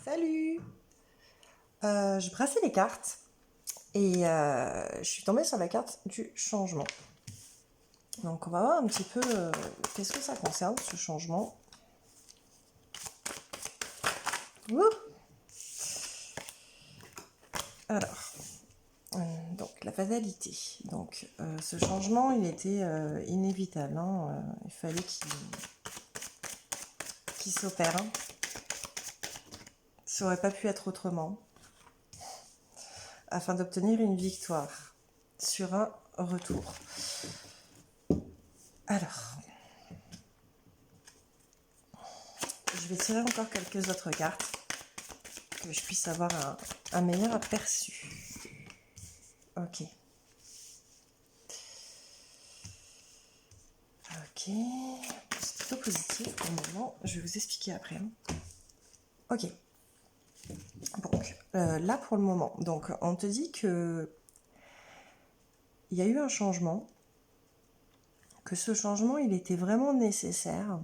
Salut! Je brassais les cartes et je suis tombée sur la carte du changement. Donc on va voir un petit peu qu'est-ce que ça concerne ce changement. Ouh. Alors, donc la fatalité. Donc ce changement il était inévitable. Il fallait qu'il s'opère. Ça aurait pas pu être autrement. Afin d'obtenir une victoire sur un retour. Alors, je vais tirer encore quelques autres cartes, que je puisse avoir un meilleur aperçu. Ok. Ok. C'est plutôt positif pour le moment. Je vais vous expliquer après. Ok. Donc, là pour le moment. Donc, on te dit que il y a eu un changement, que ce changement, il était vraiment nécessaire.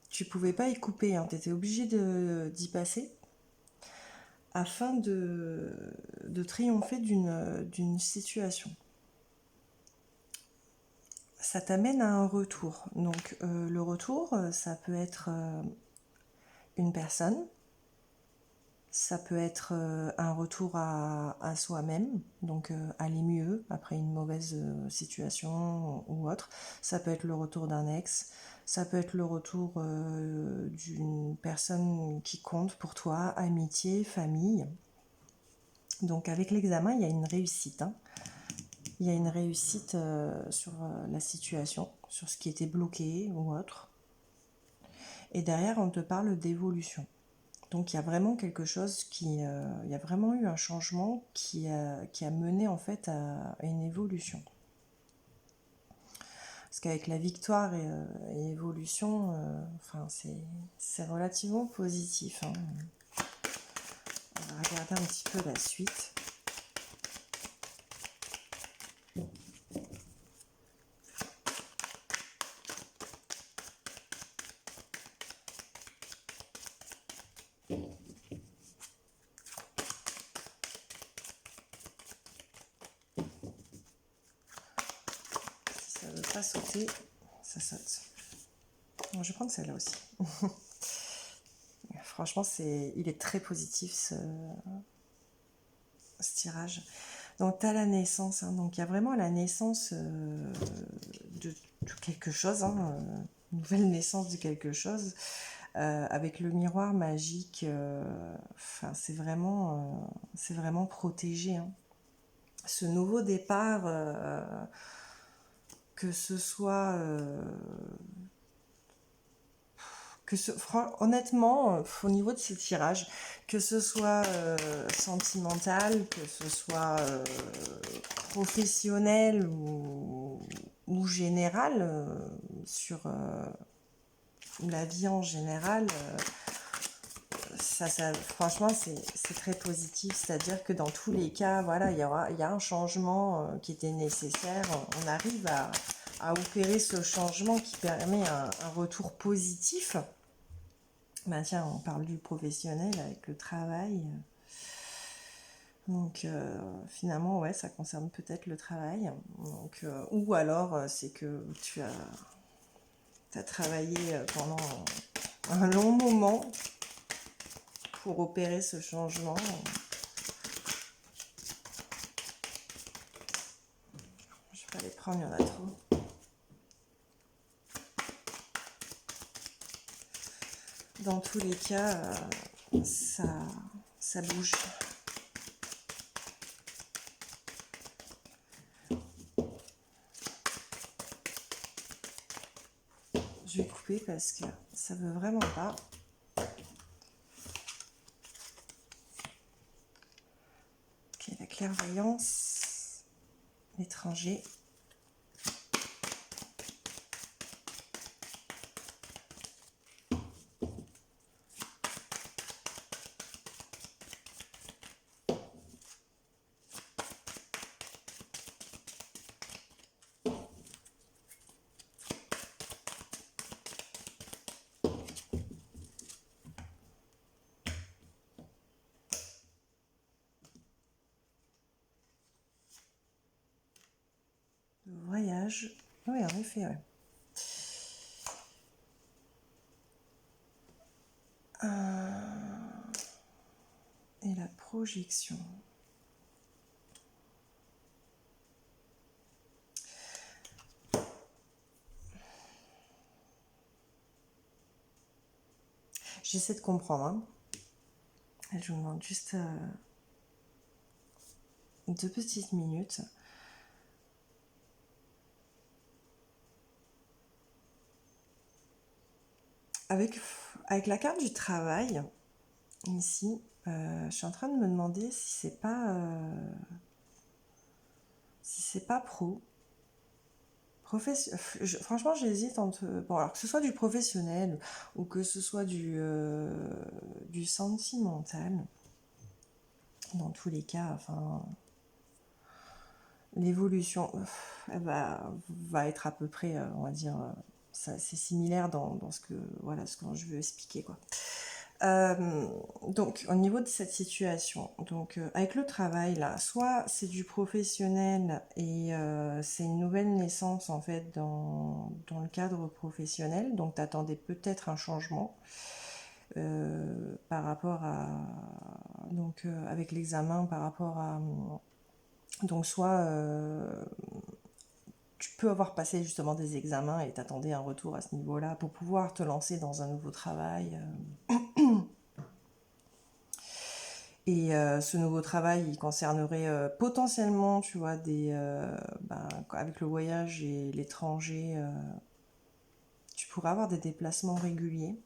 Tu pouvais pas y couper, tu étais obligé d'y passer afin de triompher d'une situation. Ça t'amène à un retour. Donc le retour, ça peut être une personne, ça peut être un retour à soi-même, donc aller mieux après une mauvaise situation ou autre. Ça peut être le retour d'un ex, ça peut être le retour d'une personne qui compte pour toi, amitié, famille. Donc avec l'examen, il y a une réussite. Il y a une réussite sur la situation, sur ce qui était bloqué ou autre. Et derrière, on te parle d'évolution. Donc il y a vraiment quelque chose il y a vraiment eu un changement qui a mené en fait à une évolution. Parce qu'avec la victoire et évolution, c'est relativement positif. On va regarder un petit peu la suite. Si ça ne veut pas sauter, ça saute. Bon, je vais prendre celle-là aussi. Franchement, il est très positif ce tirage. Donc, tu as la naissance. Donc, il y a vraiment la naissance de quelque chose. Une nouvelle naissance de quelque chose. Avec le miroir magique. C'est vraiment protégé. Ce nouveau départ, que ce soit... honnêtement, au niveau de ces tirages, que ce soit sentimental, que ce soit professionnel ou général, sur la vie en général, franchement, c'est très positif. C'est-à-dire que dans tous les cas, voilà, il y a un changement qui était nécessaire. On arrive à opérer ce changement qui permet un retour positif. Ben tiens, on parle du professionnel avec le travail. Donc finalement, ouais, ça concerne peut-être le travail. Donc, ou alors, c'est que tu as travaillé pendant un long moment pour opérer ce changement. Je vais pas les prendre, il y en a trop. Dans tous les cas, ça bouge. Je vais couper parce que ça veut vraiment pas. Ok, la clairvoyance, l'étranger. voyage. Oui, en effet, ouais. Et la projection. J'essaie de comprendre. Hein. Je vous demande juste 2 petites minutes. Avec la carte du travail, ici, je suis en train de me demander si c'est pas pro. Franchement, j'hésite entre. Bon, alors que ce soit du professionnel ou que ce soit du sentimental. Dans tous les cas, enfin, l'évolution elle va être à peu près, on va dire, c'est similaire dans ce que je veux expliquer, quoi. Donc, au niveau de cette situation, donc avec le travail là, soit c'est du professionnel et c'est une nouvelle naissance en fait dans le cadre professionnel, donc t'attendais peut-être un changement par rapport à donc avec l'examen par rapport à donc soit tu peux avoir passé justement des examens et t'attendais un retour à ce niveau-là pour pouvoir te lancer dans un nouveau travail. Et ce nouveau travail, il concernerait potentiellement, tu vois, avec le voyage et l'étranger, tu pourrais avoir des déplacements réguliers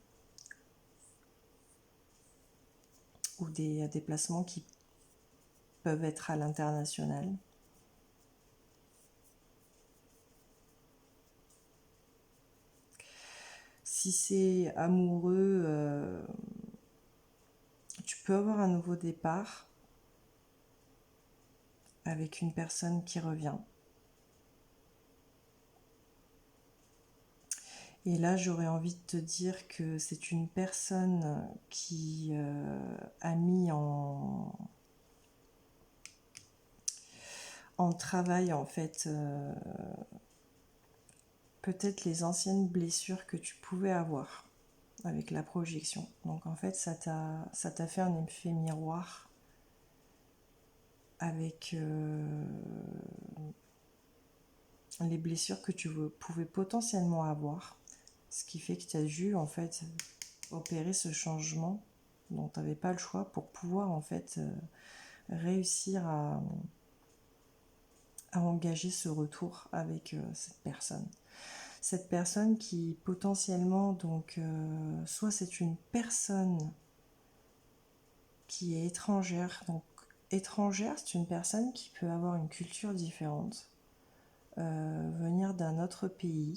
ou des déplacements qui peuvent être à l'international. Si c'est amoureux, tu peux avoir un nouveau départ avec une personne qui revient. Et là, j'aurais envie de te dire que c'est une personne qui a mis en travail, en fait, peut-être les anciennes blessures que tu pouvais avoir avec la projection. Donc, en fait, ça t'a fait un effet miroir avec les blessures que tu pouvais potentiellement avoir. Ce qui fait que tu as dû, en fait, opérer ce changement dont tu n'avais pas le choix pour pouvoir, en fait, réussir à engager ce retour avec cette personne. Cette personne qui potentiellement, donc, soit c'est une personne qui est étrangère. Donc, étrangère, c'est une personne qui peut avoir une culture différente, venir d'un autre pays,